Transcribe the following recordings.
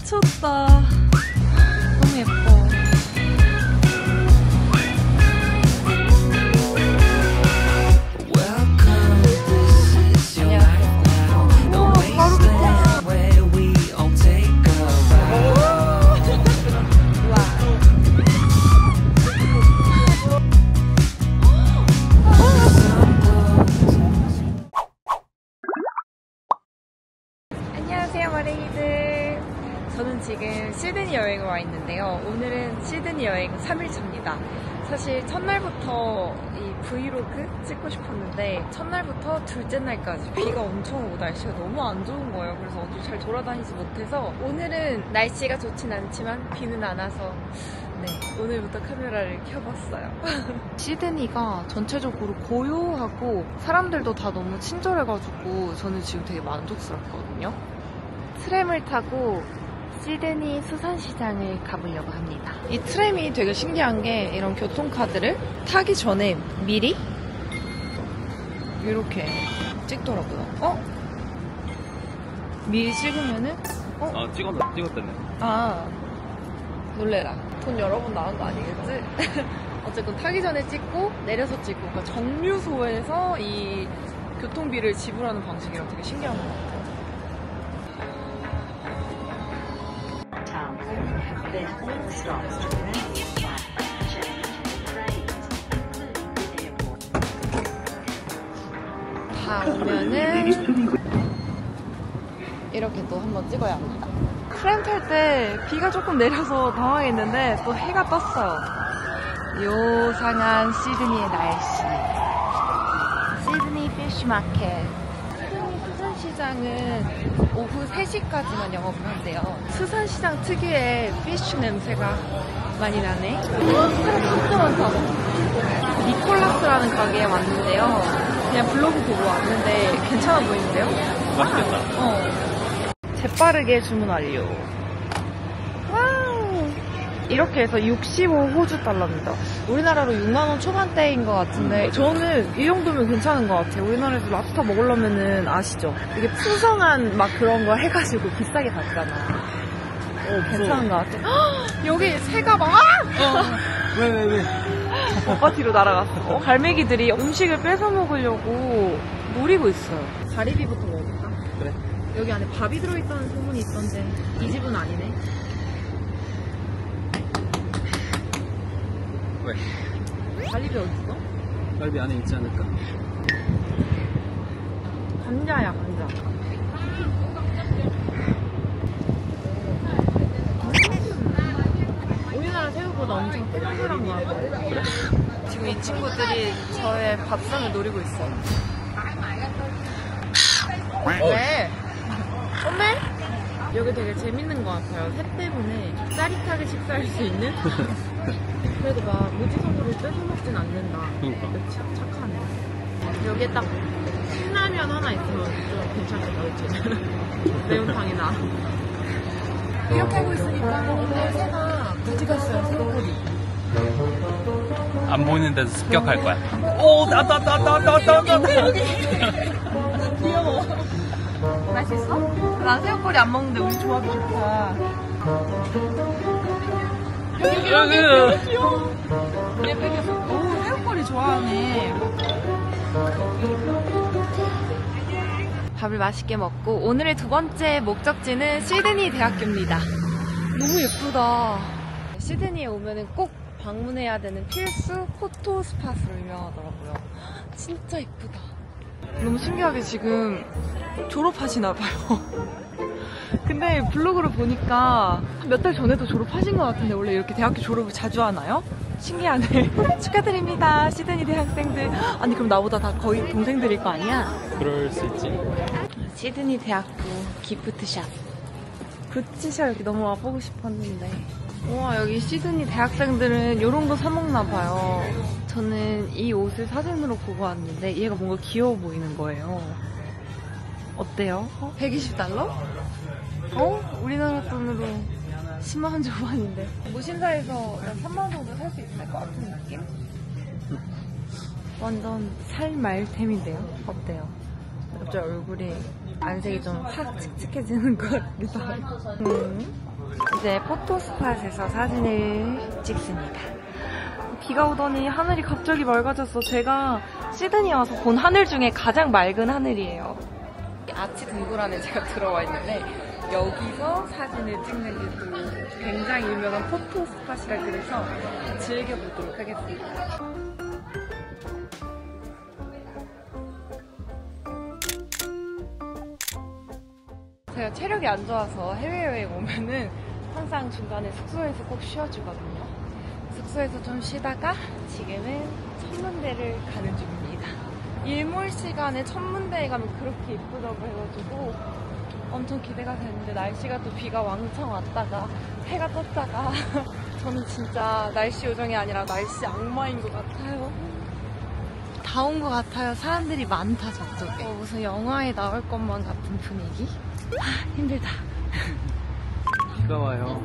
미쳤다. 너무 예뻐. 안녕하세요, 머랭이들. 저는 지금 시드니 여행을 와 있는데요. 오늘은 시드니 여행 3일차입니다. 사실 첫날부터 이 브이로그 찍고 싶었는데 첫날부터 둘째 날까지 비가 엄청 오고 날씨가 너무 안 좋은 거예요. 그래서 어디 잘 돌아다니지 못해서 오늘은 날씨가 좋진 않지만 비는 안 와서 오늘부터 카메라를 켜봤어요. 시드니가 전체적으로 고요하고 사람들도 다 너무 친절해가지고 저는 지금 되게 만족스럽거든요. 트램을 타고 시드니 수산시장을 가보려고 합니다. 이 트램이 되게 신기한 게 이런 교통카드를 타기 전에 미리 이렇게 찍더라고요. 미리 찍으면은 찍었다네. 놀래라. 돈 여러 번 나온 거 아니겠지? 어쨌든 타기 전에 찍고 내려서 찍고, 그러니까 정류소에서 이 교통비를 지불하는 방식이랑 되게 신기한 것 같아요. 다 오면은 이렇게 또 한번 찍어야 합니다. 트램 탈 때 비가 조금 내려서 당황했는데 또 해가 떴어요. 요상한 시드니의 날씨. 시드니 피쉬마켓. 시드니 수산시장은 오후 3시까지만 영업을 한대요. 수산시장 특유의 피쉬 냄새가 많이 나네. 사람 진짜 많다. 니콜라스라는 가게에 왔는데요. 그냥 블로그 보고 왔는데 괜찮아 보이는데요? 맛있겠다. 재빠르게 주문 완료. 와우! 이렇게 해서 65호주 달러입니다. 우리나라로 6만원 초반대인 것 같은데 저는 이 정도면 괜찮은 것 같아요. 우리나라에서 랍스터 먹으려면은 아시죠? 이게 풍성한 막 그런 거 해가지고 비싸게 받잖아. 괜찮은 것 같아. 여기 새가 막 왜? 오빠 뒤로 날아갔어. 갈매기들이 음식을 뺏어 먹으려고 노리고 있어요. 가리비부터 먹을까? 그래. 여기 안에 밥이 들어있다는 소문이 있던데 이 집은 아니네. 왜? 갈비비 어딨어? 갈비 안에 있지 않을까? 감자야, 감자. 우리나라 새우보다 엄청 동그란 거 같아요. 그래? 지금 이 친구들이 저의 밥상을 노리고 있어요. 왜? 어메? 여기 되게 재밌는 것 같아요. 새 때문에 짜릿하게 식사할 수 있는? 그래도 막 무지성으로 뺏어먹진 않는다. 그러니까. 참 착하네. 여기에 딱 신라면 하나 있으면 좀 괜찮겠다, 그치? 매운탕이나. 이렇게 하고 있으니까 오늘 새가 어디 갔어요, 새우꼬리? 안 보이는 데서 습격할 거야. 귀여워. 맛있어? 난 새우꼬리 안 먹는데 우리 조합이 좋다. 여기 귀여워. 예쁘게. 오, 새우꼬리 좋아하네. 밥을 맛있게 먹고 오늘의 두 번째 목적지는 시드니 대학교입니다. 너무 예쁘다. 시드니에 오면은 꼭 방문해야 되는 필수 포토 스팟으로 유명하더라고요. 진짜 예쁘다. 너무 신기하게 지금 졸업하시나봐요. 근데 블로그를 보니까 몇 달 전에도 졸업하신 것 같은데 원래 이렇게 대학교 졸업을 자주 하나요? 신기하네. 축하드립니다, 시드니 대학생들. 아니 그럼 나보다 다 거의 동생들일 거 아니야? 그럴 수 있지. 시드니 대학교 기프트샵. 구찌샵 여기 너무 와보고 싶었는데. 우와, 여기 시드니 대학생들은 이런 거 사먹나봐요. 저는 이 옷을 사진으로 보고 왔는데 얘가 뭔가 귀여워 보이는 거예요. 어때요? 120달러? 우리나라 돈으로 10만원 초반인데. 무신사에서 3만원 정도 살 수 있을 것 같은 느낌? 완전 살말템인데요? 어때요? 갑자기 얼굴이 안색이 좀 확 칙칙해지는 것 같기도 하고. 이제 포토스팟에서 사진을 찍습니다. 비가 오더니 하늘이 갑자기 맑아졌어. 제가 시드니 와서 본 하늘 중에 가장 맑은 하늘이에요. 아치 등굴안에 제가 들어와 있는데 여기서 사진을 찍는 게 또 굉장히 유명한 포토스팟이라 그래서 즐겨보도록 하겠습니다. 제가 체력이 안 좋아서 해외여행 오면은 항상 중간에 숙소에서 꼭 쉬어주거든요. 숙소에서 좀 쉬다가 지금은 천문대를 가는 중입니다. 일몰 시간에 천문대에 가면 그렇게 이쁘다고 해가지고 엄청 기대가 되는데 날씨가 또 비가 왕창 왔다가 해가 떴다가 저는 진짜 날씨 요정이 아니라 날씨 악마인 것 같아요. 다 온 것 같아요. 사람들이 많다 저쪽에. 무슨 영화에 나올 것만 같은 분위기? 힘들다. 비가 와요.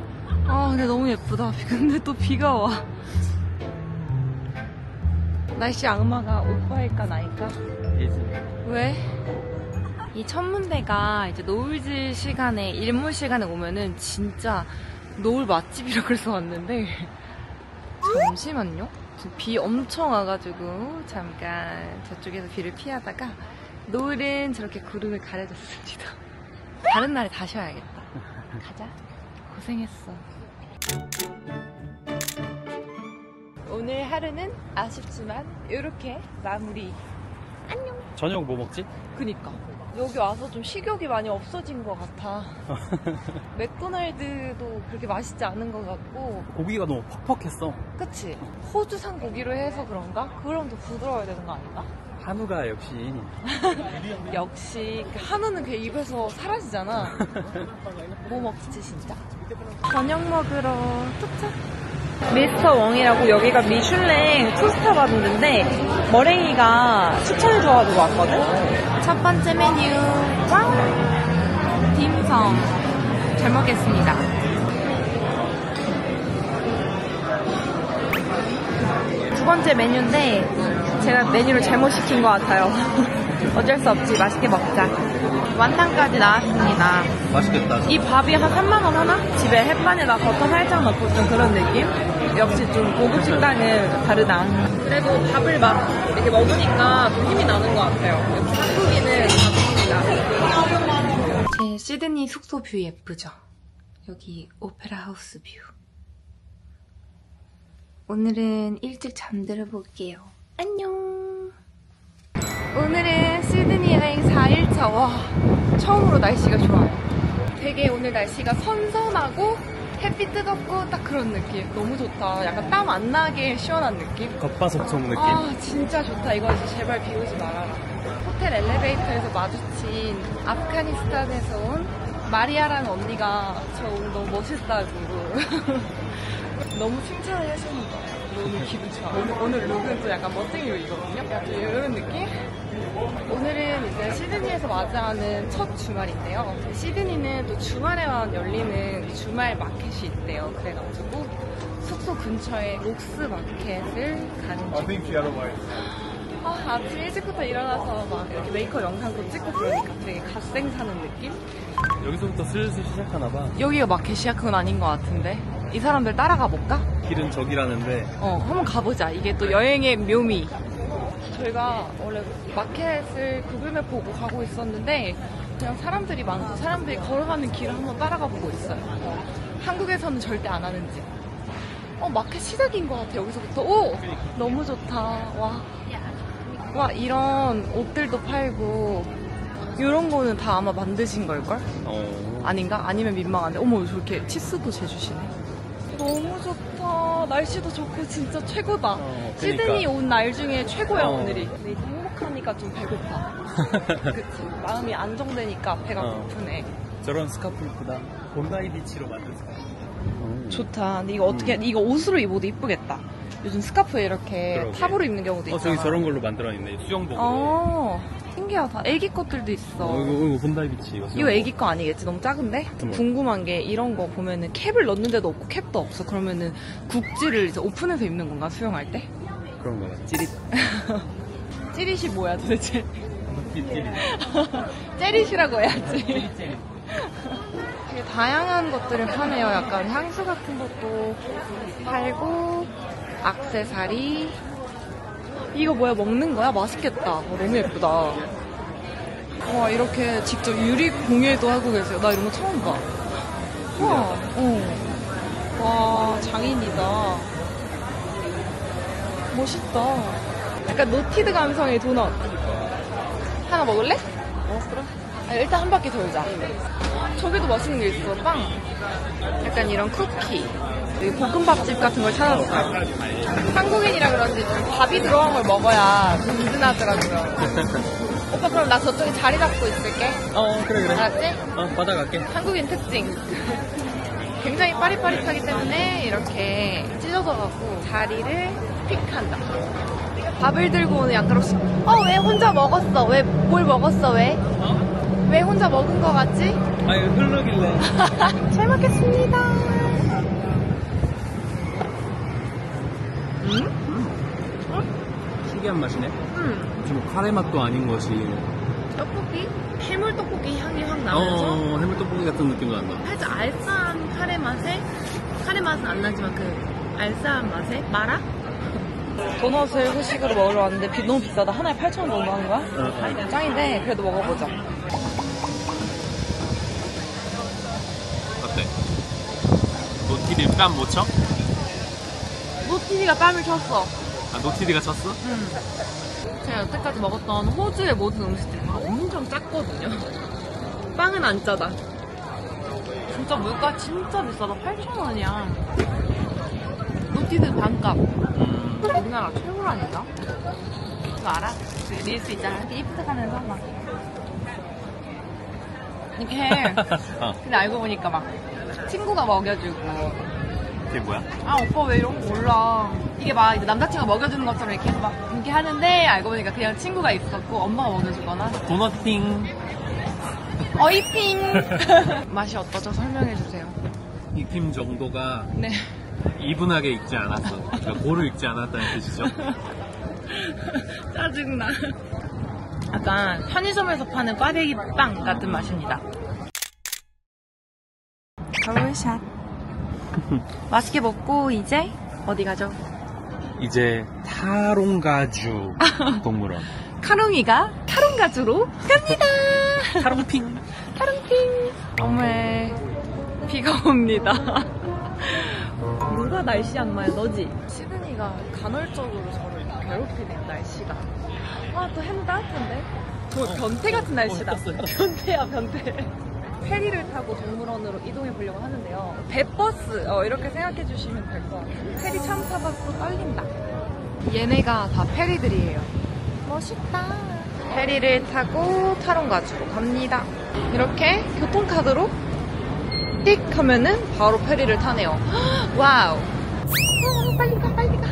근데 너무 예쁘다. 근데 또 비가 와. 날씨 악마가 오빠일까 나일까? 왜? 이 천문대가 이제 노을질 시간에, 일몰 시간에 오면은 진짜 노을 맛집이라 그래서 왔는데 잠시만요. 비 엄청 와가지고 잠깐 저쪽에서 비를 피하다가 노을은 저렇게 구름을 가려줬습니다. 다른 날에 다시 와야겠다. 가자. 고생했어. 오늘 하루는 아쉽지만 이렇게 마무리. 안녕. 저녁 뭐 먹지? 그니까 여기 와서 좀 식욕이 많이 없어진 것 같아. 맥도날드도 그렇게 맛있지 않은 것 같고. 고기가 너무 퍽퍽했어. 그치? 호주산 고기로 해서 그런가? 그럼 더 부드러워야 되는 거 아닌가? 한우가 역시. 역시 한우는 그냥 입에서 사라지잖아. 뭐 먹지 진짜? 저녁 먹으러 도착. 미스터 웡이라고 여기가 미슐랭 투스타 받았는데 머랭이가 추천해줘가지고 왔거든? 첫 번째 메뉴 와우! 딤섬 잘 먹겠습니다. 두 번째 메뉴인데 제가 메뉴를 잘못 시킨 것 같아요. 어쩔 수 없지. 맛있게 먹자. 완탕까지 나왔습니다. 맛있겠다. 이 밥이 한 3만원 하나? 집에 햇반에다 버터 살짝 넣고 좀 그런 느낌? 역시 좀 고급 식당은 다르다. 그래도 밥을 막 이렇게 먹으니까 좀 힘이 나는 것 같아요. 역시 한국인은 밥입니다. 제 시드니 숙소 뷰 예쁘죠? 여기 오페라 하우스 뷰. 오늘은 일찍 잠들어 볼게요. 안녕. 오늘은 시드니 여행 4일차. 와, 처음으로 날씨가 좋아요. 되게 오늘 날씨가 선선하고 햇빛 뜨겁고 딱 그런 느낌. 너무 좋다. 약간 땀 안 나게 시원한 느낌? 겉바속촉 느낌. 아, 진짜 좋다. 이거 이제 제발 비 오지 말아라. 호텔 엘리베이터에서 마주친 아프가니스탄에서 온 마리아라는 언니가 저 오늘 너무 멋있다고 너무 칭찬을 해주는 거예요. 너무 기분 좋아. 오늘 룩은 또 약간 멋쟁이 룩이거든요. 약간 좀 이런 느낌? 오늘은 이제 시드니에서 맞이하는 첫 주말인데요. 시드니는 또 주말에만 열리는 주말 마켓이 있대요. 그래가지고 숙소 근처에 록스 마켓을 가는 중입니다. 아침 일찍부터 일어나서 막 이렇게 메이크업 영상도 찍고 그러니까 되게 갓생 사는 느낌? 여기서부터 슬슬 시작하나봐. 여기가 마켓이야? 그건 아닌 것 같은데. 이 사람들 따라가 볼까? 길은 저기라는데. 한번 가보자. 이게 또 여행의 묘미. 저희가 원래 마켓을 구글맵 보고 가고 있었는데 그냥 사람들이 많고 사람들이 걸어가는 길을 한번 따라가 보고 있어요. 한국에서는 절대 안 하는 짓. 마켓 시작인 것 같아. 여기서부터. 오! 너무 좋다. 와, 이런 옷들도 팔고 이런 거는 다 아마 만드신 걸걸? 아닌가? 아니면 민망한데. 어머, 저렇게 치스도 재주시네. 너무 좋다. 날씨도 좋고 진짜 최고다. 그러니까. 시드니 온 날 중에 최고야 오늘이. 근데 이제 행복하니까 좀 배고파. 그치? 마음이 안정되니까 배가 고프네. 저런 스카프 이쁘다. 본다이 비치로 만든 스카프. 좋다. 근데 이거 어떻게 이거 옷으로 입어도 이쁘겠다. 요즘 스카프에 이렇게 그러게. 탑으로 입는 경우도 있잖아. 저기 저런 걸로 만들어있네. 수영복으로. 신기하다. 애기 것들도 있어. 이거 본다이 비치. 이거 애기 거 아니겠지? 너무 작은데? 궁금한 게 이런 거 보면은 캡을 넣는 데도 없고 캡도 없어. 그러면은 국지를 이제 오픈해서 입는 건가? 수영할 때? 그런 거 같아. 찌릿. 찌릿이 뭐야 도대체? 찌릿이라고 해야지. 되게 다양한 것들을 파네요. 약간 향수 같은 것도 팔고, 액세서리. 이거 뭐야, 먹는 거야? 맛있겠다. 너무 예쁘다. 와, 이렇게 직접 유리 공예도 하고 계세요. 나 이런 거 처음 봐. 와, 와, 장인이다. 멋있다. 약간 노티드 감성의 도넛. 하나 먹을래? 그래. 일단 한 바퀴 돌자. 저기도 맛있는 게 있어. 빵. 약간 이런 쿠키. 볶음밥집 같은 걸 찾았어요. 한국인이라 그런지 좀 밥이 들어간 걸 먹어야 든든하더라고요. 오빠 그럼 나 저쪽에 자리 잡고 있을게. 그래. 알았지? 받아갈게. 한국인 특징. 굉장히 빠릿빠릿하기 때문에 이렇게 찢어져갖고 자리를 픽한다. 밥을 들고 오는 양가로씨. 왜 혼자 먹었어? 왜 뭘 먹었어? 왜? 왜 혼자 먹은 거 같지? 아니, 흐르길래. 잘 먹겠습니다. 신기한 맛이네. 좀 카레 맛도 아닌 것이. 떡볶이? 해물 떡볶이 향이 확 나면서 해물 떡볶이 같은 느낌도 난다. 살짝 알싸한 카레 맛에 카레 맛은 안 나지만 그 알싸한 맛에 마라? 도넛을 후식으로 먹으러 왔는데 너무 비싸다. 하나에 8,000원 정도 하는 거야? 짱인데 그래도 먹어보자. 어때? 노티디 뺨 못 쳐? 노티디가 뺨을 쳤어. 노티디가 쳤어? 제가 여태까지 먹었던 호주의 모든 음식들이 다 엄청 짰거든요. 빵은 안 짜다. 진짜 물가 진짜 비싸다. 8,000원이야. 노티드 반값. 우리나라 최고라니까. 그거 알아? 그 릴스 있잖아. 이렇게 이쁘게 하면서 막 이렇게 해. 근데 알고 보니까 막 친구가 먹여주고. 이게 뭐야? 오빠 왜 이런 거 몰라. 이게 막 이제 남자친구가 먹여주는 것처럼 이렇게 해서 막 이렇게 하는데 알고 보니까 그냥 친구가 있었고 엄마가 먹여주거나. 도넛팅. 어이핑. 맛이 어떠죠? 설명해주세요. 익힘 정도가 네. 이분하게 익지 않았어. 그러니까 고루 익지 않았다는 뜻이죠. 짜증나. 약간 편의점에서 파는 꽈배기 빵 같은 맛입니다. 거울샷. 맛있게 먹고 이제 어디 가죠? 이제 타롱가주 동물원. 카롱이가 타롱가주로 갑니다. 타롱핑. 타롱핑. 정말 비가 옵니다. 누가 날씨 악마야? 너지? 시드니가 간헐적으로 저를 괴롭히는 날씨가. 또 해는 따뜻한데? 저 변태 같은 날씨다. 변태야 변태. 페리를 타고 동물원으로 이동해 보려고 하는데요. 배버스 이렇게 생각해 주시면 될 것 같아요. 페리 처음 타봐서 떨린다. 얘네가 다 페리들이에요. 멋있다. 페리를 타고 타롱가주로 갑니다. 이렇게 교통카드로 띡 하면은 바로 페리를 타네요. 와우. 빨리 가 빨리 가.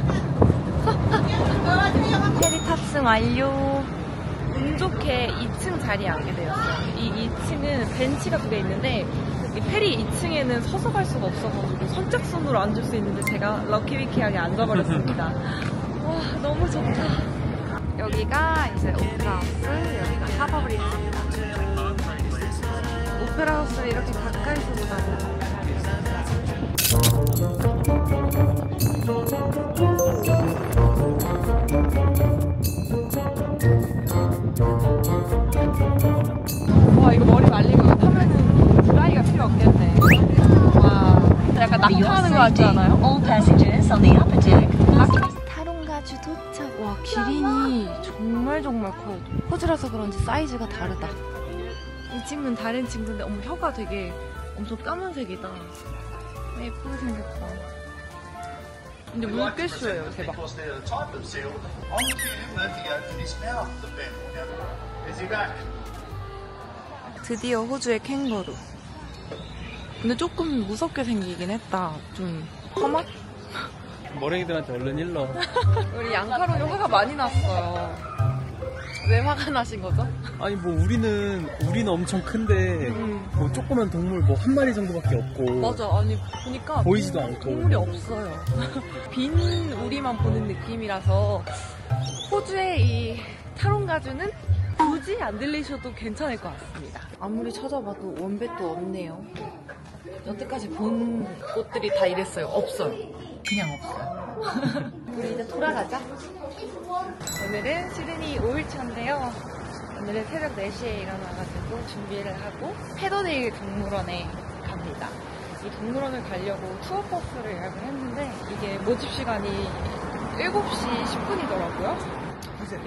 페리 탑승 완료. 운 좋게 2층 자리에 앉게 되었어요. 이 2층은 벤치가 두 개 있는데 이 페리 2층에는 서서 갈 수가 없어가지고 선착순으로 앉을 수 있는데 제가 럭키위키하게 앉아버렸습니다. 와 너무 좋다. 여기가 이제 오페라하우스, 여기가 하버브리지입니다. 오페라하우스를 이렇게 가까이서 보다니. 와 이거 머리 말리고 타면은 드라이가 필요 없겠네. 와 약간 낙타하는 거 같지 않아요? 타롱가주 도착. 와 기린이 정말 커요. 호주라서 그런지 사이즈가 다르다. 이 친구는 다른 친구인데 혀가 되게 엄청 까만색이다. 예쁘게 생겼다. 근데 물 꽤 쉬워요. 대박. 드디어 호주의 캥거루. 근데 조금 무섭게 생기긴 했다. 좀 험한? 머랭이들한테 얼른 일러. 우리 양카롱이 화가 많이 났어요. 왜 화가 나신 거죠? 아니 뭐 우리는 엄청 큰데 뭐 조그만 동물 뭐 한 마리 정도밖에 없고. 맞아. 아니 보니까 보이지도 않고 동물이 없어요. 빈 우리만 보는 느낌이라서 호주의 이 타롱가주는 굳이 안 들리셔도 괜찮을 것 같습니다. 아무리 찾아봐도 원뱃도 없네요. 여태까지 본 곳들이 다 이랬어요. 없어요. 그냥 없어요. 우리 이제 돌아가자. 오늘은 시드니 5일차인데요. 오늘은 새벽 4시에 일어나가지고 준비를 하고 페더데일 동물원에 갑니다. 이 동물원을 가려고 투어버스를 예약을 했는데 이게 모집 시간이 7시 10분이더라고요.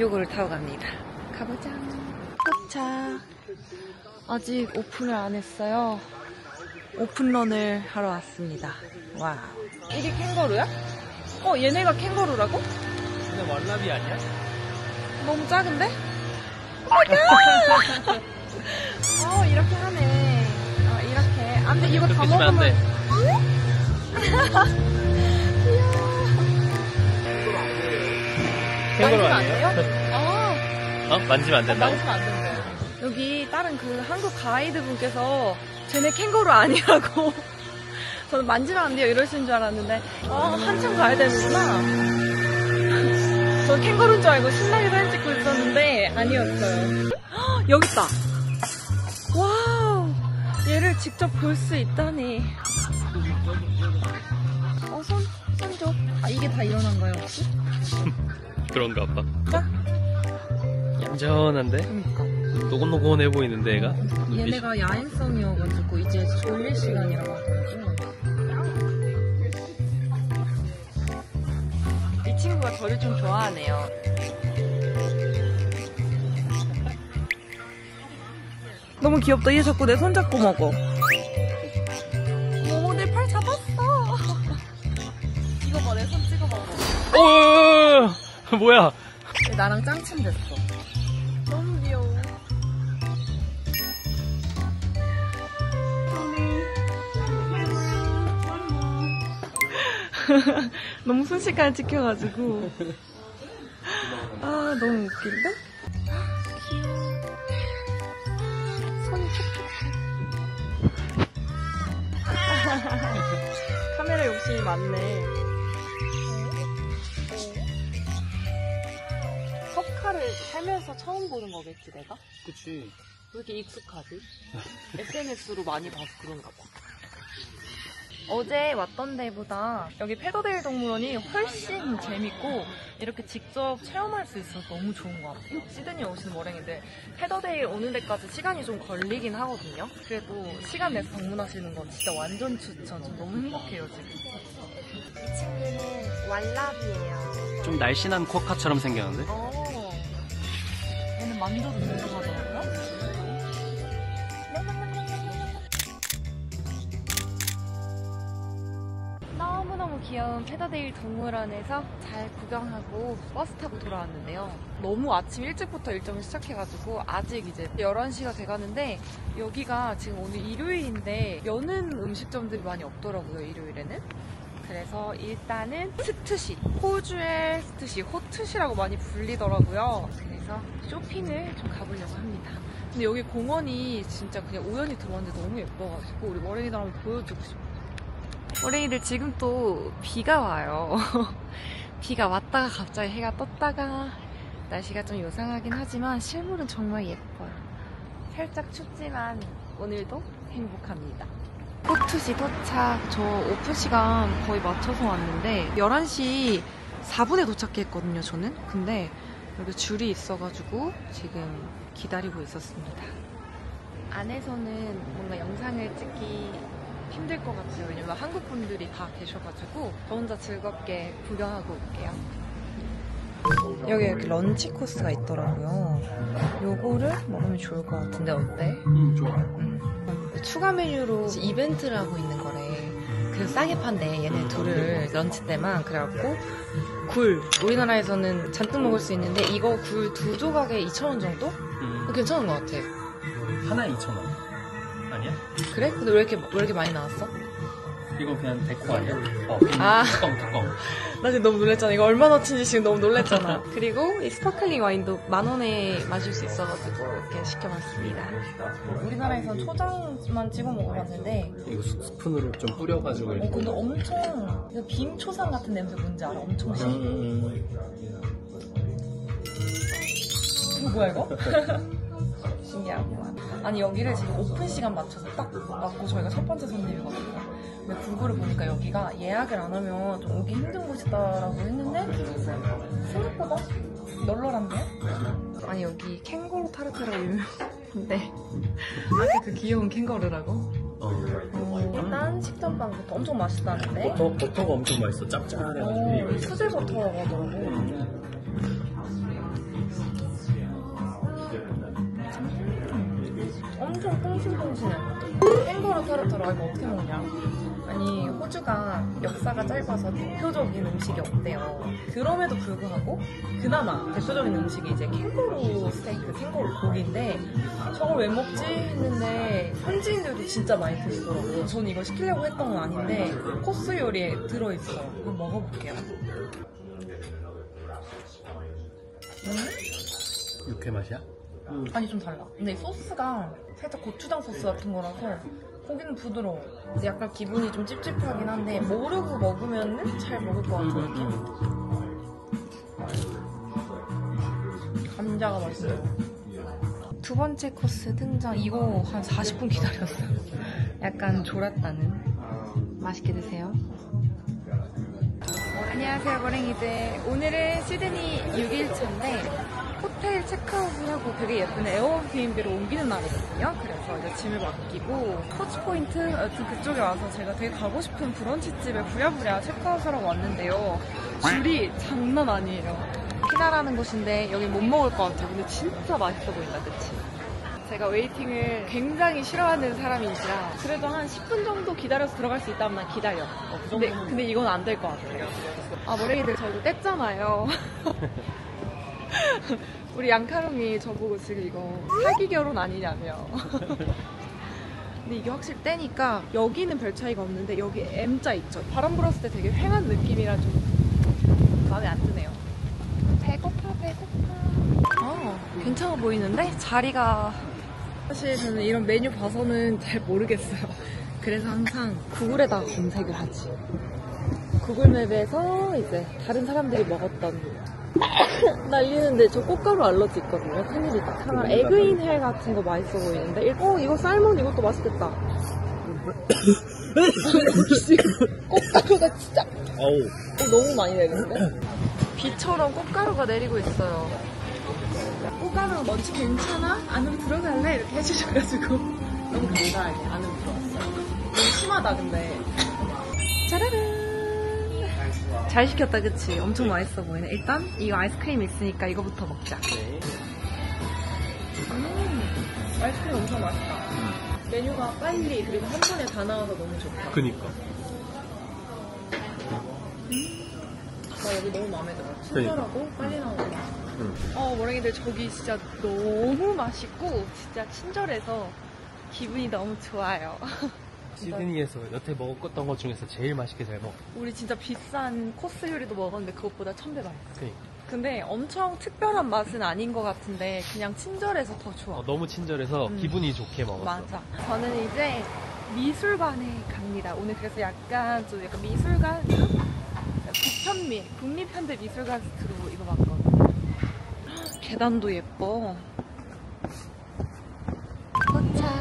요거를 타고 갑니다. 가보자. 도착. 아직 오픈을 안 했어요. 오픈런을 하러 왔습니다. 와우. 이게 캥거루야? 얘네가 캥거루라고? 그냥 왈라비 아니야? 너무 작은데? 이렇게 하네. 이렇게. 안 돼, 이거 다 먹으면. 안 돼. 캥거루 아니에요? 만지면 안 된다고? 만지면 안 된대요. 여기 다른 그 한국 가이드 분께서 쟤네 캥거루 아니라고. 저는 만지면 안 돼요 이러시는 줄 알았는데 한참 가야 되는구나. 저 캥거루인 줄 알고 신나게 사진 찍고 있었는데 아니었어요. 여기 있다. 와우, 얘를 직접 볼 수 있다니. 손 줘. 이게 다 일어난 거예요 혹시? 그런가 봐. 자. 얌전한데? 그러니까. 노곤노곤해 보이는데 얘가? 얘네가 야행성이어가지고 이제 졸릴 시간이라고 하더라고요. 이 친구가 저를 좀 좋아하네요. 너무 귀엽다. 얘 자꾸 내 손 잡고 먹어. 오, 내 팔 잡았어. 이거 봐, 내 손 찍어 먹어. 뭐야? 나랑 짱친 됐어. 너무 귀여워. 너무 순식간에 찍혀가지고. 너무 웃긴데? 귀여워. 손이 촉촉해. 카메라 욕심이 많네. 석카를 살면서 처음 보는 거겠지, 내가? 그치. 왜 이렇게 익숙하지? SNS로 많이 봐서 그런가 봐. 어제 왔던 데보다 여기 페더데일 동물원이 훨씬 재밌고 이렇게 직접 체험할 수 있어서 너무 좋은 것 같아요. 시드니 오시는 머랭인데 페더데일 오는 데까지 시간이 좀 걸리긴 하거든요. 그래도 시간 내서 방문하시는 건 진짜 완전 추천. 전 너무 행복해요 지금. 이 친구는 왈라비예요. 좀 날씬한 쿼카처럼 생겼는데? 얘는 만져도 궁금하더라고요. 너무너무 귀여운 페더데일 동물원에서 잘 구경하고 버스 타고 돌아왔는데요. 너무 아침 일찍부터 일정을 시작해가지고 아직 이제 11시가 돼가는데 여기가 지금 오늘 일요일인데 여는 음식점들이 많이 없더라고요, 일요일에는. 그래서 일단은 스트시, 호주의 스트시, 호트시라고 많이 불리더라고요. 그래서 쇼핑을 좀 가보려고 합니다. 근데 여기 공원이 진짜 그냥 우연히 들어왔는데 너무 예뻐가지고 우리 머랭이들 한번 보여주고 싶어요. 머랭이들 지금 또 비가 와요. 비가 왔다가 갑자기 해가 떴다가 날씨가 좀 요상하긴 하지만 실물은 정말 예뻐요. 살짝 춥지만 오늘도 행복합니다. 호트시 도착. 저 오픈 시간 거의 맞춰서 왔는데 11시 4분에 도착했거든요, 저는. 근데 여기 줄이 있어가지고 지금 기다리고 있었습니다. 안에서는 뭔가 영상을 찍기 힘들 것 같아요. 왜냐면 한국 분들이 다 계셔가지고 저 혼자 즐겁게 구경하고 올게요. 여기 이렇게 런치 코스가 있더라고요. 요거를 먹으면 좋을 것 같은데 어때? 좋아. 추가 메뉴로 이벤트를 하고 있는 거래. 그래서 싸게 판대, 얘네 둘을 런치 때만. 그래갖고 굴, 우리나라에서는 잔뜩 먹을 수 있는데 이거 굴 2조각에 2,000원 정도? 괜찮은 것 같아. 하나에 2,000원. 아니야? 그래? 근데 왜 이렇게 많이 나왔어? 이건 그냥 데코 아니야? 뚜껑. 나 지금 너무 놀랬잖아. 이거 얼마나치인지 지금 너무 놀랬잖아. 그리고 이 스파클링 와인도 10,000원에 마실 수 있어가지고 이렇게 시켜봤습니다. 우리나라에선 초장만 찍어 먹어봤는데 이거 스푼으로 좀 뿌려가지고 이렇게. 근데 엄청 빔 초장 같은 냄새 뭔지 알아? 엄청 시. 이거 뭐야 이거? 신기하구만. 아니 여기를 지금 오픈 시간 맞춰서 딱 맞고 저희가 첫 번째 손님이거든요. 근데 구글을 보니까 여기가 예약을 안 하면 좀 오기 힘든 곳이다라고 했는데 생각보다 널널한데요? 아니 여기 캥거루 타르트라고 유명한데 아까 그 귀여운 캥거루라고? 일단 식전빵부터 엄청 맛있다는데 버터가 엄청 맛있어. 짭짤해가지고. 수제 버터라고 하더라고. 엄청 퐁신퐁신해. 캥거루 타르트라 이거 어떻게 먹냐? 아니 호주가 역사가 짧아서 대표적인 음식이 없대요. 그럼에도 불구하고 그나마 대표적인 음식이 이제 캥거루 스테이크, 캥거루 고기인데 저걸 왜 먹지 했는데 현지인들도 진짜 많이 드시더라고요. 전 이거 시키려고 했던 건 아닌데 코스 요리에 들어있어요. 한번 먹어볼게요. 육회 맛이야? 아니 좀 달라. 근데 이 소스가 살짝 고추장 소스 같은 거라서 고기는 부드러워. 근데 약간 기분이 좀 찝찝하긴 한데 모르고 먹으면 잘 먹을 것 같은 느낌? 감자가 맛있어요. 두 번째 코스 등장. 이거 한 40분 기다렸어요. 약간 졸았다는. 맛있게 드세요. 안녕하세요 고랭이들. 오늘은 시드니 6일차인데 호텔 체크아웃을 하고 되게 예쁜 에어비앤비로 옮기는 날이거든요. 그래서 이제 짐을 맡기고 터치포인트 여튼 그쪽에 와서 제가 되게 가고 싶은 브런치집에 부랴부랴 체크아웃을 하고 왔는데요. 줄이 장난 아니에요. 피나라는 곳인데 여기 못 먹을 것 같아요. 근데 진짜 맛있어 보인다, 그치? 제가 웨이팅을 굉장히 싫어하는 사람이지라 그래도 한 10분 정도 기다려서 들어갈 수 있다면 난 기다려. 근데 이건 안 될 것 같아요. 아, 머랭이들 저 이거 뗐잖아요. 우리 양카롱이 저보고 지금 이거 사기 결혼 아니냐며. 근데 이게 확실히 떼니까 여기는 별 차이가 없는데 여기 M자 있죠? 바람 불었을 때 되게 휑한 느낌이라 좀 마음에 안 드네요. 배고파. 괜찮아 보이는데? 자리가 사실 저는 이런 메뉴 봐서는 잘 모르겠어요. 그래서 항상 구글에다가 검색을 하지. 구글 맵에서 이제 다른 사람들이 먹었던 날리는데 저 꽃가루 알러지 있거든요. 큰일이다. 에그인 헬 같은 거 맛있어 보이는데 이거 살몬 이것도 맛있겠다. 꽃가루가 진짜 너무 많이 내리는데? 비처럼 꽃가루가 내리고 있어요. 꽃가루 먼지 괜찮아? 안으로 들어갈래? 이렇게 해주셔가지고 너무 감사하게 안으로 들어왔어요. 너무 심하다 근데. 짜라란. 잘 시켰다 그치? 엄청 맛있어 보이네. 일단 이거 아이스크림 있으니까 이거부터 먹자. 네. 아이스크림 엄청 맛있다. 메뉴가 빨리 그리고 한 번에 다 나와서 너무 좋다. 그니까. 나 여기 너무 마음에 들어. 친절하고 빨리 나오고. 머랭이들 저기 진짜 너무 맛있고 진짜 친절해서 기분이 너무 좋아요. 시드니에서 여태 먹었던 것 중에서 제일 맛있게 잘 먹어. 우리 진짜 비싼 코스 요리도 먹었는데 그것보다 1000배 맛있어. 그니까. 근데 엄청 특별한 맛은 아닌 것 같은데 그냥 친절해서 더 좋아. 너무 친절해서 기분이 좋게 먹었어. 맞아. 저는 이제 미술관에 갑니다. 오늘 그래서 약간 미술관? 북현미, 국립현대미술관 스트로 입어봤거든요. 계단도 예뻐. 도착.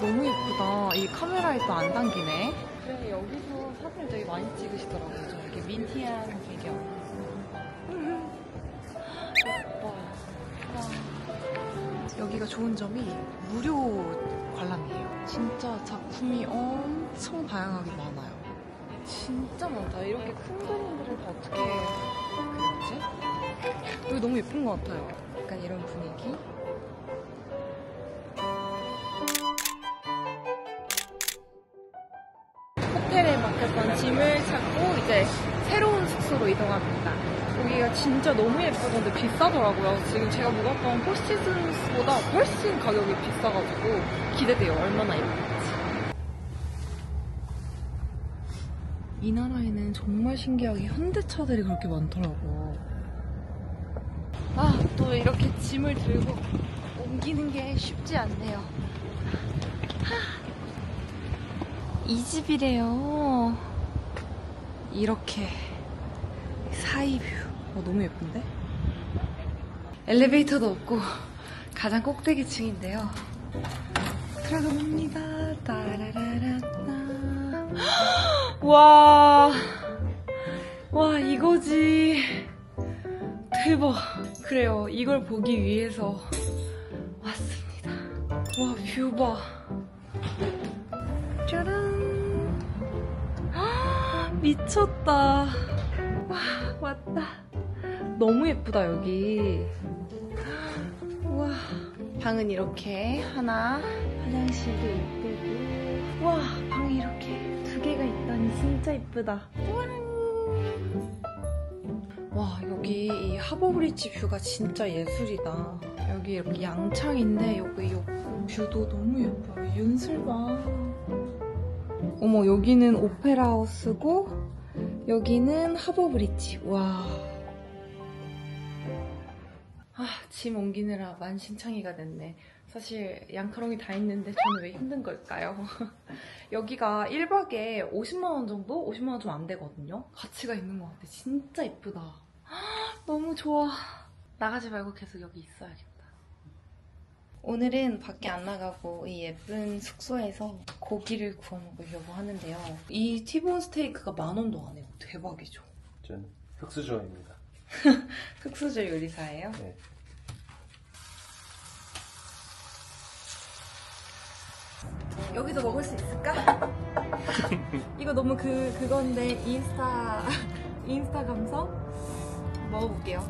너무 예쁘다. 이 카메라에 또 안 당기네. 그래, 여기서 사진 되게 많이 찍으시더라고요. 이렇게 민티한 배경. 예뻐. 와. 여기가 좋은 점이 무료 관람이에요. 진짜 작품이 엄청 다양하게 많아요. 진짜 많다. 이렇게 큰 그림들을 다 어떻게 그렸지? 여기 너무 예쁜 것 같아요. 약간 이런 분위기. 호텔에 맡겼던 짐을 찾고 이제 새로운 숙소로 이동합니다. 여기가 진짜 너무 예쁘던데 비싸더라고요. 지금 제가 묵었던 포시즌스보다 훨씬 가격이 비싸가지고 기대돼요. 얼마나 예쁠지. 이 나라에는 정말 신기하게 현대차들이 그렇게 많더라고. 또 이렇게 짐을 들고 옮기는 게 쉽지 않네요. 이 집이래요. 이렇게 사이뷰. 너무 예쁜데? 엘리베이터도 없고 가장 꼭대기층인데요. 들어가 봅니다. 따라라라따. 와 이거지. 대박. 그래요, 이걸 보기 위해서 왔습니다. 와, 뷰 봐. 짜란. 미쳤다. 와, 왔다. 너무 예쁘다, 여기. 와, 방은 이렇게 하나, 화장실도 예쁘고. 와, 방이 이렇게 2개가 있다니 진짜 예쁘다. 와, 여기 이 하버브리지 뷰가 진짜 예술이다. 여기 이렇게 양창인데 여기 뷰도 너무 예뻐요. 윤슬 봐. 어머, 여기는 오페라 하우스고 여기는 하버브리지. 와. 짐 옮기느라 만신창이가 됐네. 사실 양카롱이 다 있는데 저는 왜 힘든 걸까요? 여기가 1박에 50만 원 정도? 50만 원 좀 안 되거든요? 가치가 있는 것 같아. 진짜 예쁘다. 너무 좋아. 나가지 말고 계속 여기 있어야겠다. 오늘은 밖에 안 나가고 이 예쁜 숙소에서 고기를 구워 먹으려고 하는데요. 이 티본 스테이크가 10,000원도 안 해요. 대박이죠. 전 흑수저입니다. 흑수저 요리사예요? 네. 여기도 먹을 수 있을까? 이거 너무 그건데 인스타 감성? 먹어볼게요.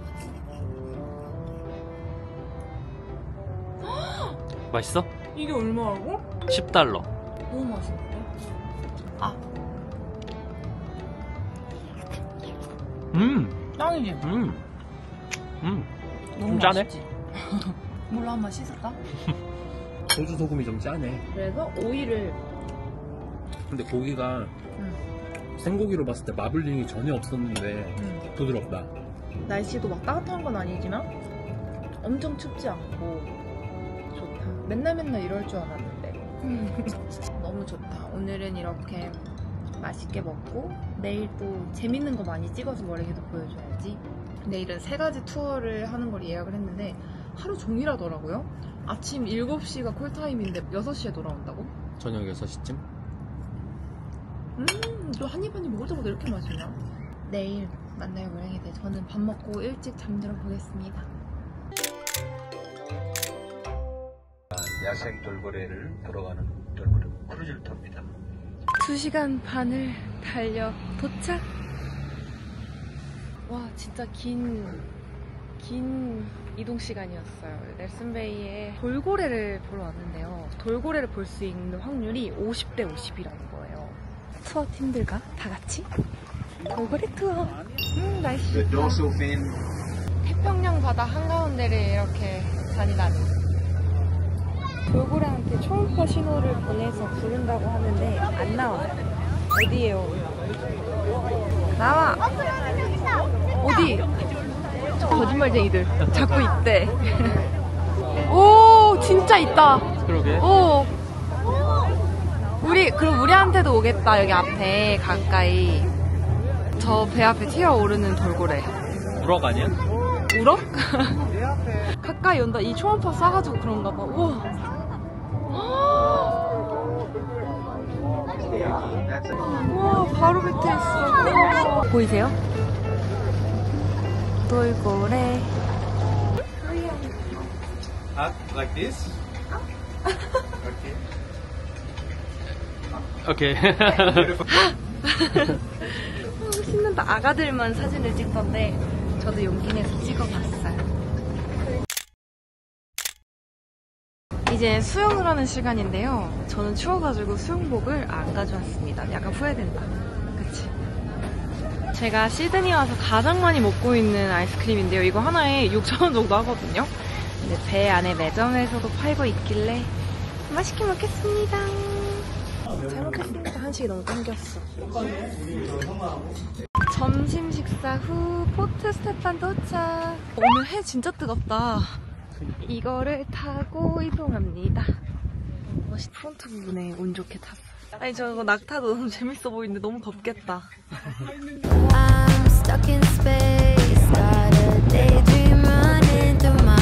맛있어? 이게 얼마라고? $10. 너무 맛있는데? 짱이지? 너무 좀 짜네? 맛있지? 몰라, 한번 씻을까? 소주 소금이 좀 짜네. 그래서 오이를. 근데 고기가 생고기로 봤을 때 마블링이 전혀 없었는데 부드럽다. 날씨도 막 따뜻한 건 아니지만 엄청 춥지 않고 좋다. 맨날 이럴 줄 알았는데 너무 좋다. 오늘은 이렇게 맛있게 먹고 내일 또 재밌는 거 많이 찍어서 머리에도 보여줘야지. 내일은 3가지 투어를 하는 걸 예약을 했는데 하루 종일 하더라고요. 아침 7시가 콜타임인데 6시에 돌아온다고? 저녁 6시쯤? 또 한입 먹을 때보다 이렇게 맛있냐? 내일 만나요 모양이들. 저는 밥 먹고 일찍 잠들어 보겠습니다. 야생 돌고래를 돌아가는 돌고래 크루즈를 탑니다. 2시간 반을 달려 도착! 와, 진짜 긴 이동 시간이었어요. 넬슨베이에 돌고래를 보러 왔는데요. 돌고래를 볼 수 있는 확률이 50대 50이라는 거예요. 투어 팀들과 다 같이 돌고래 투어! 날씨 좋다. 태평양 바다 한가운데를 이렇게 다니다니. 돌고래한테 초음파 신호를 보내서 부른다고 하는데 안 나와요. 어디에요? 나와! 어디? 저 거짓말쟁이들 자꾸 있대. 오, 진짜 있다. 그러게. 오. 그럼 우리한테도 오겠다. 여기 앞에 가까이. 저 배 앞에 튀어오르는 돌고래. 우럭 아니야? 우럭? 가까이 온다. 이 초음파 쏴가지고 그런가 봐. 우와. 우와, 바로 밑에 있어. 보이세요? 돌고래. Like this? 오케이. 신난다. 아가들만 사진을 찍던데 저도 용기 내서 찍어봤어요. 이제 수영을 하는 시간인데요. 저는 추워가지고 수영복을 안 가져왔습니다. 약간 후회된다. 그치? 제가 시드니 와서 가장 많이 먹고 있는 아이스크림인데요. 이거 하나에 6,000원 정도 하거든요. 근데 배 안에 매점에서도 팔고 있길래 맛있게 먹겠습니다. 잘 먹겠습니다. 한식이 너무 땡겼어. 점심 식사 후 포트 스테판 도착. 오늘 해 진짜 뜨겁다. 이거를 타고 이동합니다. 멋있. 프론트 부분에 운 좋게 탔어. 아니, 저거 낙타도 너무 재밌어 보이는데 너무 덥겠다. I'm stuck in space, got a daydream running through my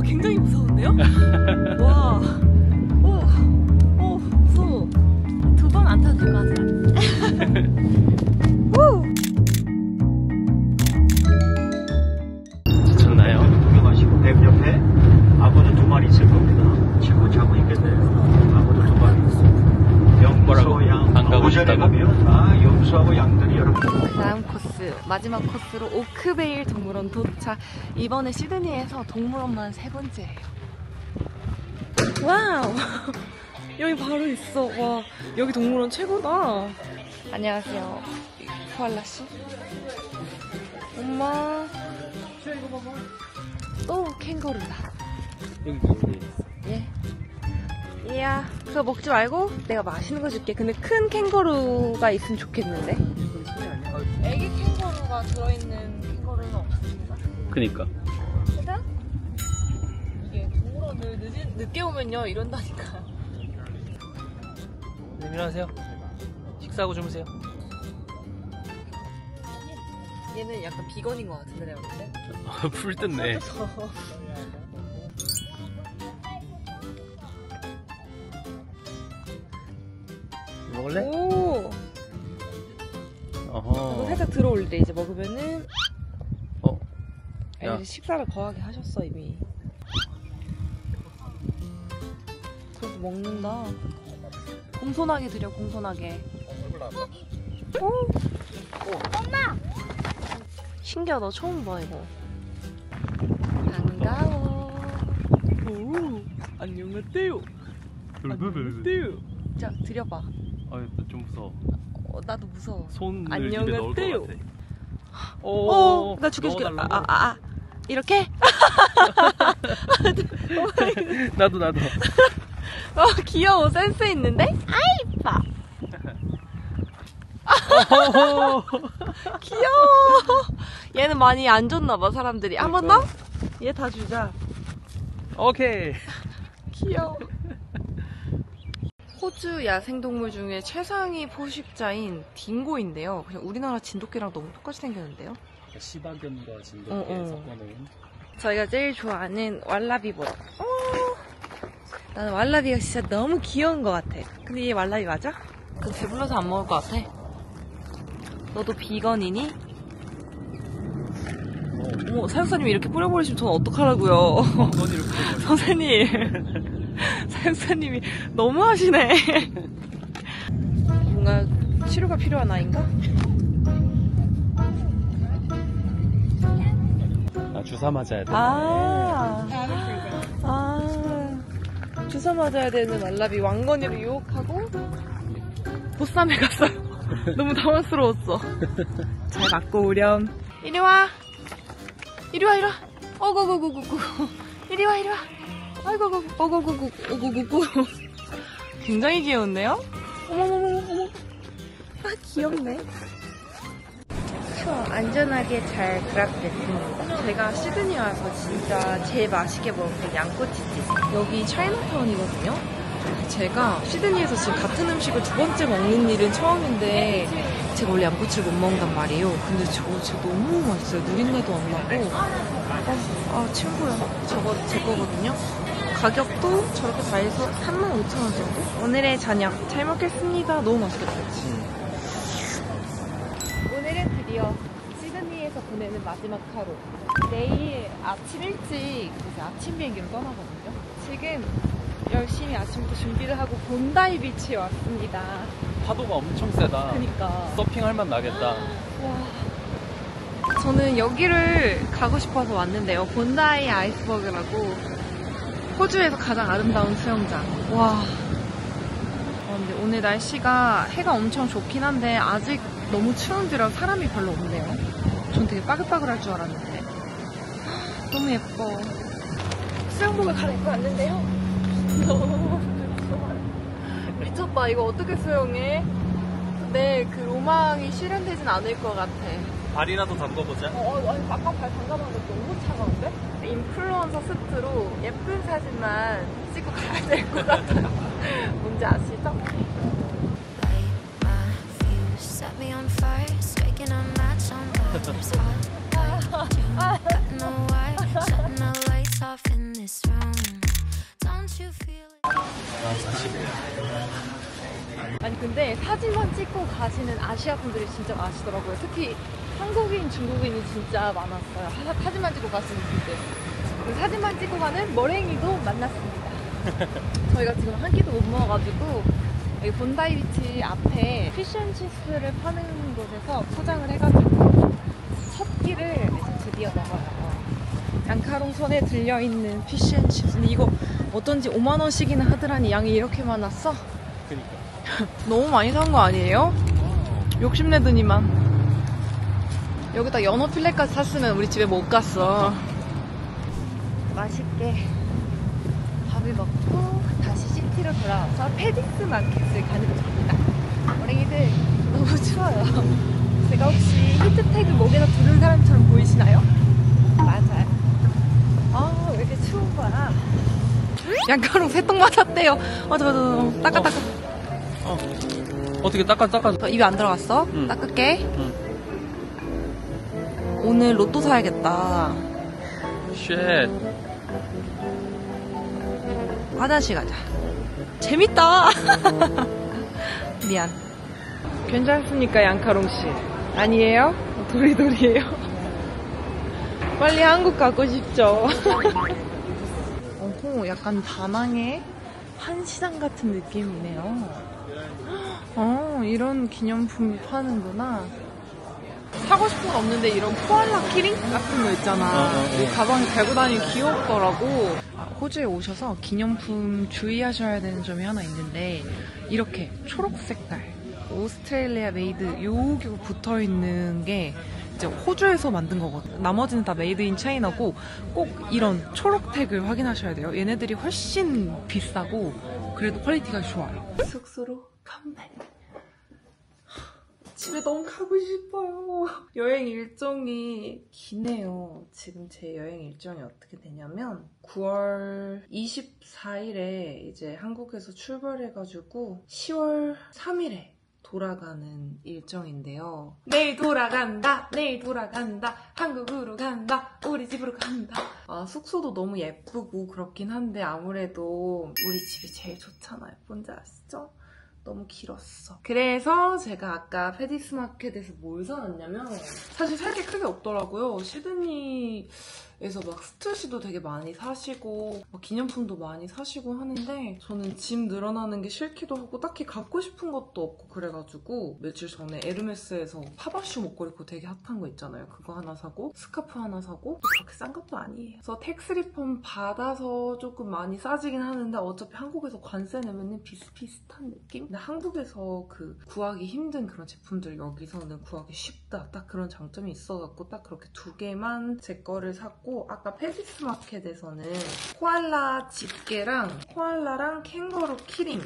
굉장히 무서운데요? 와, 오, 무서워. 2번 안 타도 될 것 같아. 좋나요? 구경하시고 뱀 옆에 악어도 2마리 있을 겁니다. 지금 자고 있겠네요. 악어도 2마리 있어요. 염소, 양. 안 가고 오전에 싶다고? 가면 염소하고 양들이 여러 다음 코스, 마지막 코스로 오크베일 동물원 도착. 이번에 시드니에서 동물원만 3번째예요. 와우! 여기 바로 있어. 와, 여기 동물원 최고다. 안녕하세요. 코알라 씨. 엄마. 또 캥거루다. 여기 예. 이야, 그거 먹지 말고 내가 맛있는 거 줄게. 근데 큰 캥거루가 있으면 좋겠는데. 애기 캥거루가 들어있는 캥거루는 없습니다. 그니까. 일단 이게 동물원을 늦게 오면요 이런다니까. 네, 일어나세요. 식사하고 주무세요. 얘는 약간 비건인 것 같은데 내가 볼 때. 풀 뜯네. 먹을래? 오. 이거 어허. 살짝 들어올 때 이제 먹으면은. 어. 야. 애들이 식사를 거하게 하셨어 이미. 그래도 먹는다. 공손하게 드려, 공손하게. 엄마! 신기하다. 너 처음 봐 이거. 반가워. 오, 안녕하세요. 안녕하세요. 자, 드려봐. 아, 좀 무서워. 나도 무서워. 손을 입에 안녕하세요. 넣을 것 같아. 나 죽여줄게. 넣어달라고. 이렇게? 나도. 귀여워. 센스 있는데? 아이, 이뻐. 귀여워. 얘는 많이 안 줬나봐, 사람들이. 한 번 더? 얘 다 주자. 오케이. 귀여워. 호주 야생동물 중에 최상위 포식자인 딩고인데요. 그냥 우리나라 진돗개랑 너무 똑같이 생겼는데요. 시바견과 진돗개 어. 섞어놓은. 저희가 제일 좋아하는 왈라비 보러. 나는 왈라비가 진짜 너무 귀여운 것 같아. 근데 얘 왈라비 맞아? 그 배불러서 안 먹을 것 같아. 너도 비건이니? 어머, 사육사님이 이렇게 뿌려버리시면 저는 어떡하라고요. 선생님. 사육사님이 너무하시네. 뭔가 치료가 필요한 아이인가? 주사 맞아야 돼. 주사 맞아야 되는 왈라비 왕건이를 유혹하고 보쌈에 갔어요. 너무 당황스러웠어. 잘 맞고 오렴. 이리 와. 이리 와. 어구구구구구. 이리 와. 아이고, 어구구구구구구. 굉장히 귀여운데요? 어머머머머. 귀엽네. 안전하게 잘 그락됐습니다. 제가 시드니 와서 진짜 제일 맛있게 먹은 양꼬치집. 여기 차이나타운이거든요. 제가 시드니에서 지금 같은 음식을 2번째 먹는 일은 처음인데 제가 원래 양꼬치를 못 먹는단 말이에요. 근데 저거 진짜 너무 맛있어요. 누린내도 안 나고. 친구야. 저거 제 거거든요. 가격도 저렇게 다 해서 35,000원 정도? 오늘의 저녁 잘 먹겠습니다. 너무 맛있겠다. 오늘은 드디어 시드니에서 보내는 마지막 하루. 내일 아침 일찍 이제 아침 비행기로 떠나거든요. 지금 열심히 아침부터 준비를 하고 본다이 비치에 왔습니다. 파도가 엄청 세다. 그니까. 서핑할 맛 나겠다. 와. 저는 여기를 가고 싶어서 왔는데요. 본다이 아이스버그라고 호주에서 가장 아름다운 수영장. 와. 근데 오늘 날씨가 해가 엄청 좋긴 한데 아직 너무 추운데라 사람이 별로 없네요. 전 되게 빠글빠글할 줄 알았는데. 너무 예뻐. 수영복을 갈아입고 왔는데요. 너무 미쳤다. 이거 어떻게 수영해? 근데 그 로망이 실현되진 않을 것 같아. 발이라도 담궈보자. 아니 아까 발 담가봤는데 너무 차가운데? 인플루언서 수트로 예쁜 사진만 찍고 가야 될 것 같아요. 뭔지 아시죠? Set me on fire, striking a match on fire. Cutting the wire, setting the lights off in this room. Don't you feel it? 아니 근데 사진만 찍고 가시는 아시아 분들이 진짜 많으시더라고요. 특히 한국인, 중국인이 진짜 많았어요. 사진만 찍고 가시는 분들. 그 사진만 찍고 가는 머랭이도 만났습니다. 저희가 지금 한 끼도 못 먹어가지고 여기 본다이 비치 앞에 피쉬앤칩스를 파는 곳에서 포장을 해가지고 첫 끼를 이제 드디어 먹어요. 양카롱선에 들려있는 피쉬앤칩스. 근데 이거 어쩐지 5만 원씩이나 하더라니. 양이 이렇게 많았어? 그니까. 너무 많이 산 거 아니에요? 욕심내더니만. 여기다 연어 필레까지 샀으면 우리 집에 못 갔어. 맛있게 밥을 먹고 다시 시티로 돌아와서 페디스 마켓을 가는 중입니다. 어린이들 너무 추워요. 제가 혹시 히트텍을 목에다 두른 사람처럼 보이시나요? 맞아요. 아, 왜 이렇게 추운 거야? 양가롱 새똥 맞았대요. 맞아. 닦아. 어떻게 닦아. 입에 안 들어갔어? 응. 닦을게. 응. 오늘 로또 사야겠다. 쉣. 화장실 가자. 재밌다. 미안. 괜찮습니까, 양카롱 씨? 아니에요? 도리도리예요. 빨리 한국 가고 싶죠. 어허, 약간 다낭의 한 시장 같은 느낌이네요. 이런 기념품이 파는구나. 사고 싶은 거 없는데 이런 코알라 키링 같은 거 있잖아. 이 가방에 달고 다니면 귀엽더라고. 호주에 오셔서 기념품 주의하셔야 되는 점이 하나 있는데 이렇게 초록 색깔 오스트레일리아 메이드 요게 붙어있는 게 이제 호주에서 만든 거거든요. 나머지는 다 메이드 인 차이나고 꼭 이런 초록 태그를 확인하셔야 돼요. 얘네들이 훨씬 비싸고 그래도 퀄리티가 좋아요. 숙소로 컴백. 집에 너무 가고 싶어요. 여행 일정이 기네요. 지금 제 여행 일정이 어떻게 되냐면 9월 24일에 이제 한국에서 출발해가지고 10월 3일에 돌아가는 일정인데요. 내일 돌아간다. 한국으로 간다. 우리 집으로 간다. 숙소도 너무 예쁘고 그렇긴 한데 아무래도 우리 집이 제일 좋잖아요. 뭔지 아시죠? 너무 길었어. 그래서 제가 아까 페디스 마켓에서 뭘 사놨냐면 사실 살 게 크게 없더라고요. 시드니에서 막 스투시도 되게 많이 사시고 막 기념품도 많이 사시고 하는데 저는 짐 늘어나는 게 싫기도 하고 딱히 갖고 싶은 것도 없고 그래가지고 며칠 전에 에르메스에서 파바슈 목걸이 그거 되게 핫한 거 있잖아요. 그거 하나 사고 스카프 하나 사고 그렇게 싼 것도 아니에요. 그래서 텍스 리펀 받아서 조금 많이 싸지긴 하는데 어차피 한국에서 관세 내면은 비슷비슷한 느낌? 근데 한국에서 그 구하기 힘든 그런 제품들 여기서는 구하기 쉽다. 딱 그런 장점이 있어갖고 딱 그렇게 두 개만 제 거를 샀고 아까 페디스 마켓에서는 코알라 집게랑 코알라랑 캥거루 키링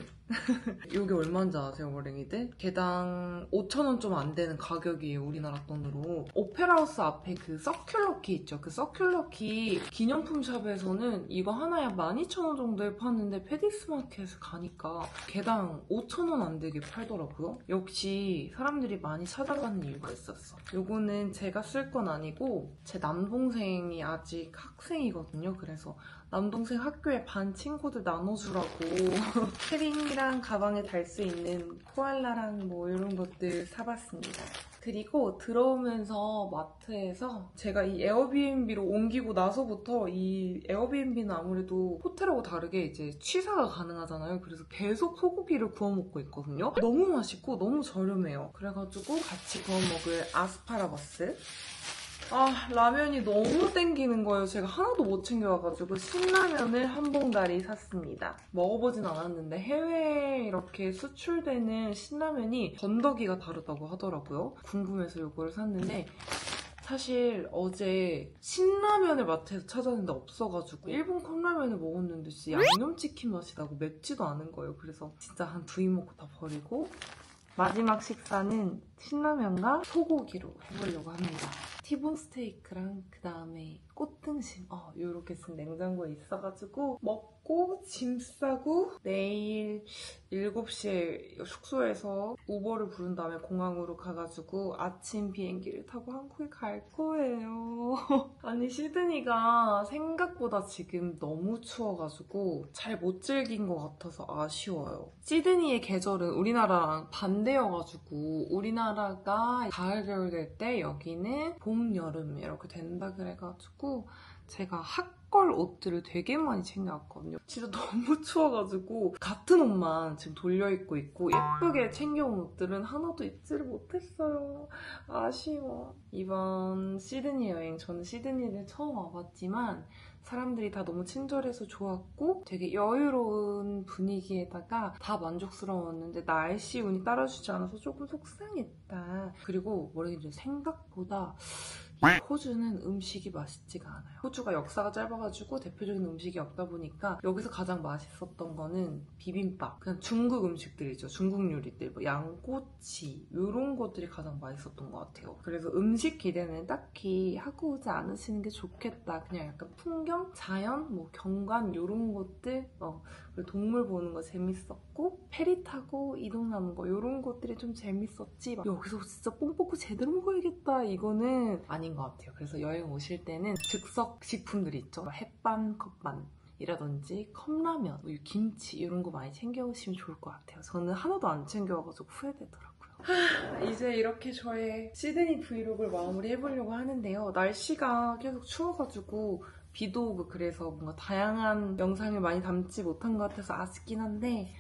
이게 얼마인지 아세요, 머랭이들? 개당 5,000원 좀 안 되는 가격이에요, 우리나라 돈으로. 오페라하우스 앞에 그 서큘러키 있죠? 그 서큘러키 기념품 샵에서는 이거 하나에 12,000원 정도에 파는데 페디스 마켓에 가니까 개당 5,000원 안 되게 팔더라고요. 역시 사람들이 많이 찾아가는 이유가 있었어. 요거는 제가 쓸 건 아니고 제 남동생이 아직 학생이거든요. 그래서 남동생 학교에 반 친구들 나눠주라고 키링이랑 가방에 달 수 있는 코알라랑 뭐 이런 것들 사봤습니다. 그리고 들어오면서 마트에서 제가 이 에어비앤비로 옮기고 나서부터 이 에어비앤비는 아무래도 호텔하고 다르게 이제 취사가 가능하잖아요. 그래서 계속 소고기를 구워 먹고 있거든요. 너무 맛있고 너무 저렴해요. 그래가지고 같이 구워 먹을 아스파라거스. 라면이 너무 땡기는 거예요. 제가 하나도 못 챙겨와가지고 신라면을 한 봉다리 샀습니다. 먹어보진 않았는데 해외에 이렇게 수출되는 신라면이 건더기가 다르다고 하더라고요. 궁금해서 이걸 샀는데 사실 어제 신라면을 마트에서 찾았는데 없어가지고 일본 컵라면을 먹었는데 진짜 양념치킨 맛이 나고 맵지도 않은 거예요. 그래서 진짜 한 두 입 먹고 다 버리고 마지막 식사는 신라면과 소고기로 해보려고 합니다. 티본 스테이크랑 그 다음에 꽃등심 요렇게 지금 냉장고에 있어가지고 먹고 먹고 짐 싸고 내일 7시에 숙소에서 우버를 부른 다음에 공항으로 가가지고 아침 비행기를 타고 한국에 갈 거예요. 아니 시드니가 생각보다 지금 너무 추워가지고 잘 못 즐긴 것 같아서 아쉬워요. 시드니의 계절은 우리나라랑 반대여가지고 우리나라가 가을 겨울 될 때 여기는 봄 여름 이렇게 된다 그래가지고 제가 핫걸 옷들을 되게 많이 챙겨왔거든요. 진짜 너무 추워가지고 같은 옷만 지금 돌려입고 있고 예쁘게 챙겨온 옷들은 하나도 입지를 못했어요. 아쉬워. 이번 시드니 여행, 저는 시드니를 처음 와봤지만 사람들이 다 너무 친절해서 좋았고 되게 여유로운 분위기에다가 다 만족스러웠는데 날씨 운이 따라주지 않아서 조금 속상했다. 그리고 뭐라해야 생각보다 호주는 음식이 맛있지가 않아요. 호주가 역사가 짧아가지고 대표적인 음식이 없다 보니까 여기서 가장 맛있었던 거는 비빔밥, 그냥 중국 음식들이죠. 중국 요리들, 뭐 양꼬치 이런 것들이 가장 맛있었던 것 같아요. 그래서 음식 기대는 딱히 하고 오지 않으시는 게 좋겠다. 그냥 약간 풍경, 자연, 뭐 경관 이런 것들, 그리고 동물 보는 거 재밌었고 페리 타고 이동하는 거 이런 것들이 좀 재밌었지 막 여기서 진짜 뽕 뽑고 제대로 먹어야겠다 이거는 아닌 것 같아요. 그래서 여행 오실 때는 즉석 식품들이 있죠. 햇반, 컵반이라든지 컵라면, 뭐 김치 이런 거 많이 챙겨오시면 좋을 것 같아요. 저는 하나도 안 챙겨와가지고 후회되더라고요. 이제 이렇게 저의 시드니 브이로그를 마무리 해보려고 하는데요. 날씨가 계속 추워가지고 비도 오고 그래서 뭔가 다양한 영상을 많이 담지 못한 것 같아서 아쉽긴 한데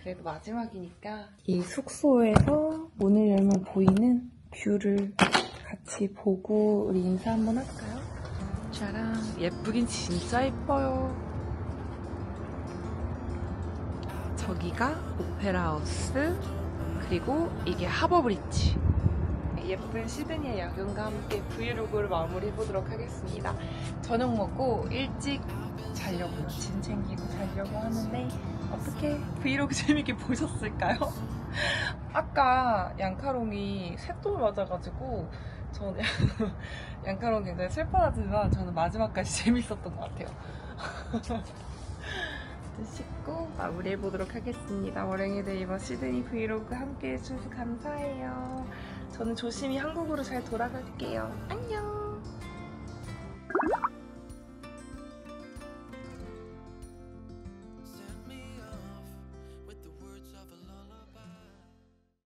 그래도 마지막이니까 이 숙소에서 문을 열면 보이는 뷰를 같이 보고 우리 인사 한번 할까요? 짜란, 예쁘긴 진짜 예뻐요. 저기가 오페라 하우스, 그리고 이게 하버 브릿지. 예쁜 시드니의 야경과 함께 브이로그를 마무리해보도록 하겠습니다. 저녁 먹고 일찍 자려고요. 짐 챙기고 자려고 하는데 어떻게 브이로그 재밌게 보셨을까요? 아까 양카롱이 쇳돈 맞아가지고 저는 양카롱 굉장히 슬퍼하지만 저는 마지막까지 재밌었던 것 같아요. 씻고 마무리해보도록 하겠습니다. 월행이들 이번 시드니 브이로그 함께 해주셔서 감사해요. 저는 조심히 한국으로 잘 돌아갈게요. 안녕!